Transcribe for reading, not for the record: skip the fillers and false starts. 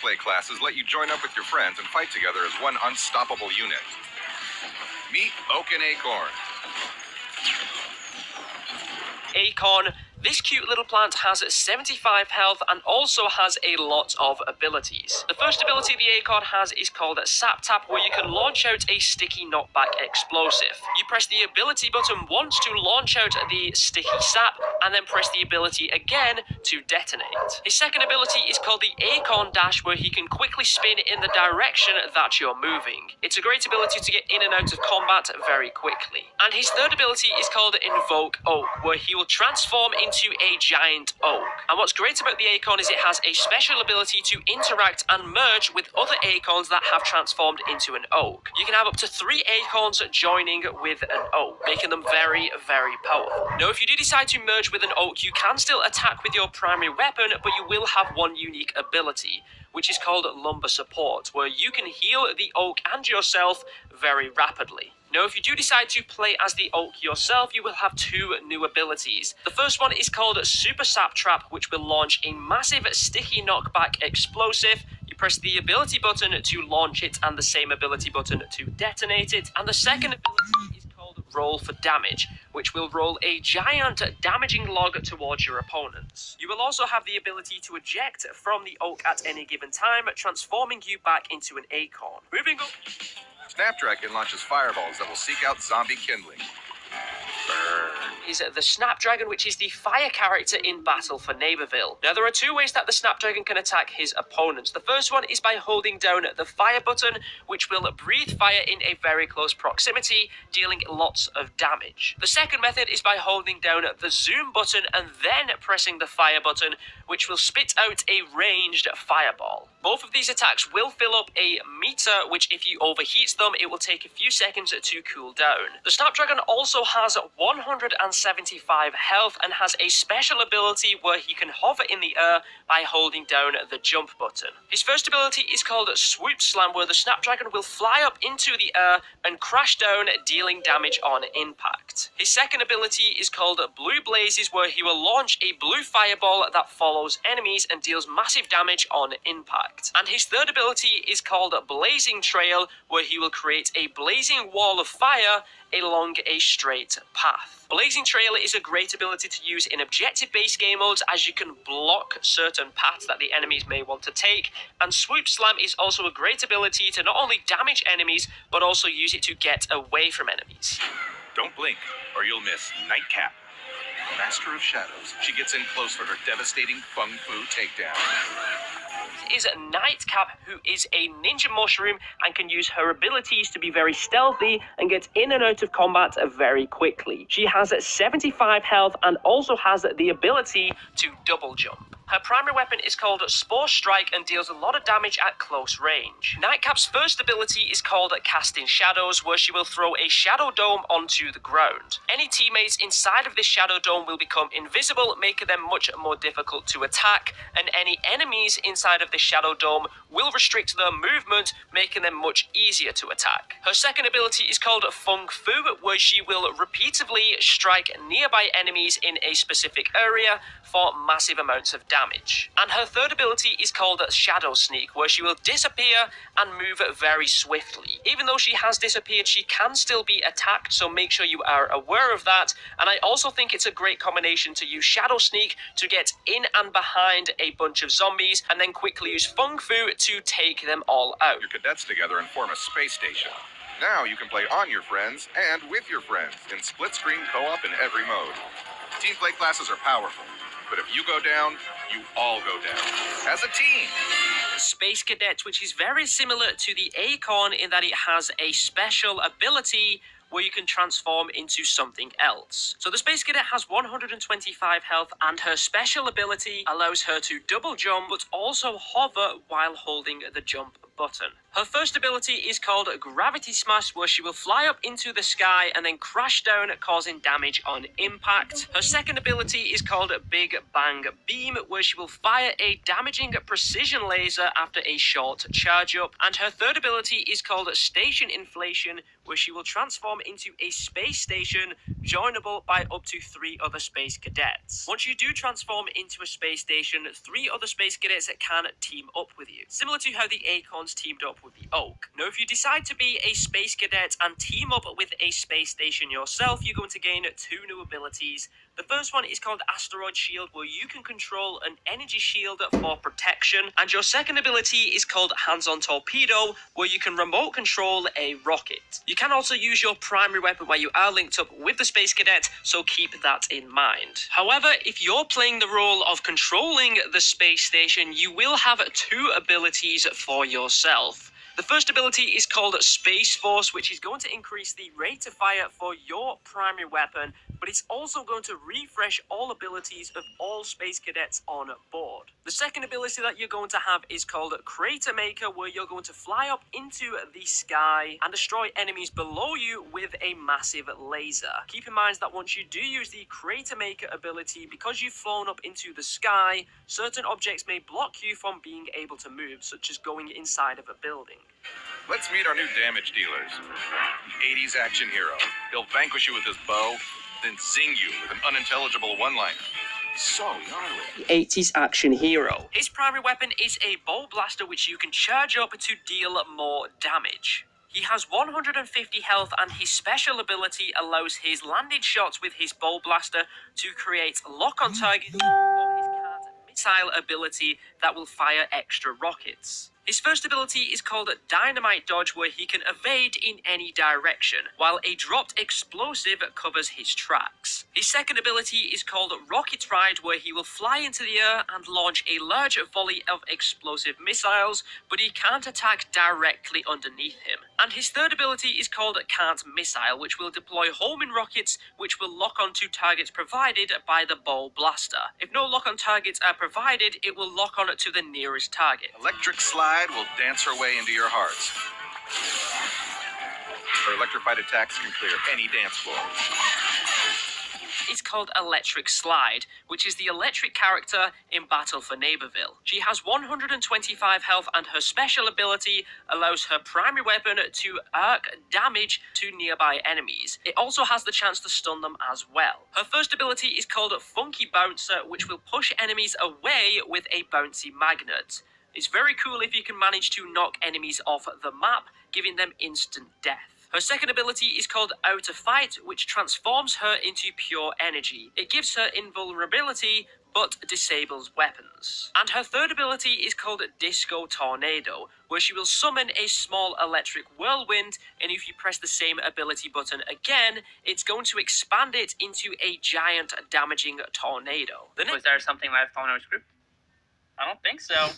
play classes let you join up with your friends and fight together as one unstoppable unit. Meet Oak and Acorn. Acorn. This cute little plant has 75 health and also has a lot of abilities. The first ability the Acorn has is called Sap Tap, where you can launch out a sticky knockback explosive. You press the ability button once to launch out the sticky sap, and then press the ability again to detonate. His second ability is called the Acorn Dash, where he can quickly spin in the direction that you're moving. It's a great ability to get in and out of combat very quickly. And his third ability is called Invoke Oak, where he will transform into a giant oak. And what's great about the Acorn is it has a special ability to interact and merge with other acorns that have transformed into an oak. You can have up to 3 acorns joining with an oak, making them very, very powerful. Now, if you do decide to merge with an oak, you can still attack with your primary weapon, but you will have one unique ability, which is called Lumber Support, where you can heal the oak and yourself very rapidly. Now, if you do decide to play as the oak yourself, you will have 2 new abilities. The first one is called Super Sap Trap, which will launch a massive sticky knockback explosive. You press the ability button to launch it and the same ability button to detonate it. And the second ability is called Roll for Damage, which will roll a giant damaging log towards your opponents. You will also have the ability to eject from the oak at any given time, transforming you back into an acorn. Moving up. Snapdragon launches fireballs that will seek out zombie kindling. Burn. Is the Snapdragon, which is the fire character in battle for Neighbourvill. Now, there are 2 ways that the Snapdragon can attack his opponents. The first one is by holding down the fire button, which will breathe fire in a very close proximity, dealing lots of damage. The second method is by holding down the zoom button and then pressing the fire button, which will spit out a ranged fireball. Both of these attacks will fill up a meter, which if you overheat them, it will take a few seconds to cool down. The Snapdragon also has 175 health and has a special ability where he can hover in the air by holding down the jump button. His first ability is called Swoop Slam, where the Snapdragon will fly up into the air and crash down, dealing damage on impact. His second ability is called Blue Blazes, where he will launch a blue fireball that follows enemies and deals massive damage on impact. And his third ability is called Blazing Trail, where he will create a blazing wall of fire along a straight path. Blazing Trail is a great ability to use in objective-based game modes, as you can block certain paths that the enemies may want to take, and Swoop Slam is also a great ability to not only damage enemies, but also use it to get away from enemies. Don't blink, or you'll miss Nightcap. Master of Shadows. She gets in close for her devastating Fung Fu takedown. Is Nightcap, who is a ninja mushroom and can use her abilities to be very stealthy and get in and out of combat very quickly. She has 75 health and also has the ability to double jump. Her primary weapon is called Spore Strike and deals a lot of damage at close range. Nightcap's first ability is called Casting Shadows, where she will throw a shadow dome onto the ground. Any teammates inside of this shadow dome will become invisible, making them much more difficult to attack, and any enemies inside of the shadow dome will restrict their movement, making them much easier to attack. Her second ability is called Fung Fu, where she will repeatedly strike nearby enemies in a specific area for massive amounts of damage. And her third ability is called Shadow Sneak, where she will disappear and move very swiftly. Even though she has disappeared, she can still be attacked, so make sure you are aware of that. And I also think it's a great combination to use Shadow Sneak to get in and behind a bunch of zombies, and then quickly use Fung Fu to take them all out. Your cadets together and form a space station. Now you can play on your friends and with your friends in split-screen co-op in every mode. Team play classes are powerful, but if you go down, you all go down. As a team. Space Cadet, which is very similar to the Acorn in that it has a special ability where you can transform into something else. So the Space Cadet has 125 health, and her special ability allows her to double jump, but also hover while holding the jump button. Her first ability is called Gravity Smash, where she will fly up into the sky and then crash down, causing damage on impact. Her second ability is called Big Bang Beam, where she will fire a damaging precision laser after a short charge up. And her third ability is called Station Inflation, where she will transform into a space station joinable by up to 3 other space cadets. Once you do transform into a space station, 3 other space cadets can team up with you, similar to how the Acorns teamed up with the Oak. Now, if you decide to be a space cadet and team up with a space station yourself, you're going to gain 2 new abilities. The first one is called Asteroid Shield, where you can control an energy shield for protection. And your second ability is called Hands-on Torpedo, where you can remote control a rocket. You can also use your primary weapon while you are linked up with the Space Cadet, so keep that in mind. However, if you're playing the role of controlling the space station, you will have 2 abilities for yourself. The first ability is called Space Force, which is going to increase the rate of fire for your primary weapon, but it's also going to refresh all abilities of all space cadets on board. The second ability that you're going to have is called Crater Maker, where you're going to fly up into the sky and destroy enemies below you with a massive laser. Keep in mind that once you do use the Crater Maker ability, because you've flown up into the sky, certain objects may block you from being able to move, such as going inside of a building. Let's meet our new damage dealers. The 80s action hero. He'll vanquish you with his bow, then zing you with an unintelligible one-liner. So gnarly. The 80s action hero. His primary weapon is a Ball Blaster, which you can charge up to deal more damage. He has 150 health, and his special ability allows his landed shots with his Ball Blaster to create lock-on targets for his card missile ability that will fire extra rockets. His first ability is called Dynamite Dodge, where he can evade in any direction, while a dropped explosive covers his tracks. His second ability is called Rocket Ride, where he will fly into the air and launch a large volley of explosive missiles, but he can't attack directly underneath him. And his third ability is called Can't Missile, which will deploy homing rockets, which will lock onto targets provided by the Ball Blaster. If no lock-on targets are provided, it will lock on to the nearest target. Electric Slide will dance her way into your hearts. Her electrified attacks can clear any dance floor. It's called Electric Slide, which is the electric character in Battle for Neighbourvill. She has 125 health, and her special ability allows her primary weapon to arc damage to nearby enemies. It also has the chance to stun them as well. Her first ability is called Funky Bouncer, which will push enemies away with a bouncy magnet. It's very cool if you can manage to knock enemies off the map, giving them instant death. Her second ability is called Out of Fight, which transforms her into pure energy. It gives her invulnerability, but disables weapons. And her third ability is called Disco Tornado, where she will summon a small electric whirlwind, and if you press the same ability button again, it's going to expand it into a giant damaging tornado. Was there something left on our script? I don't think so.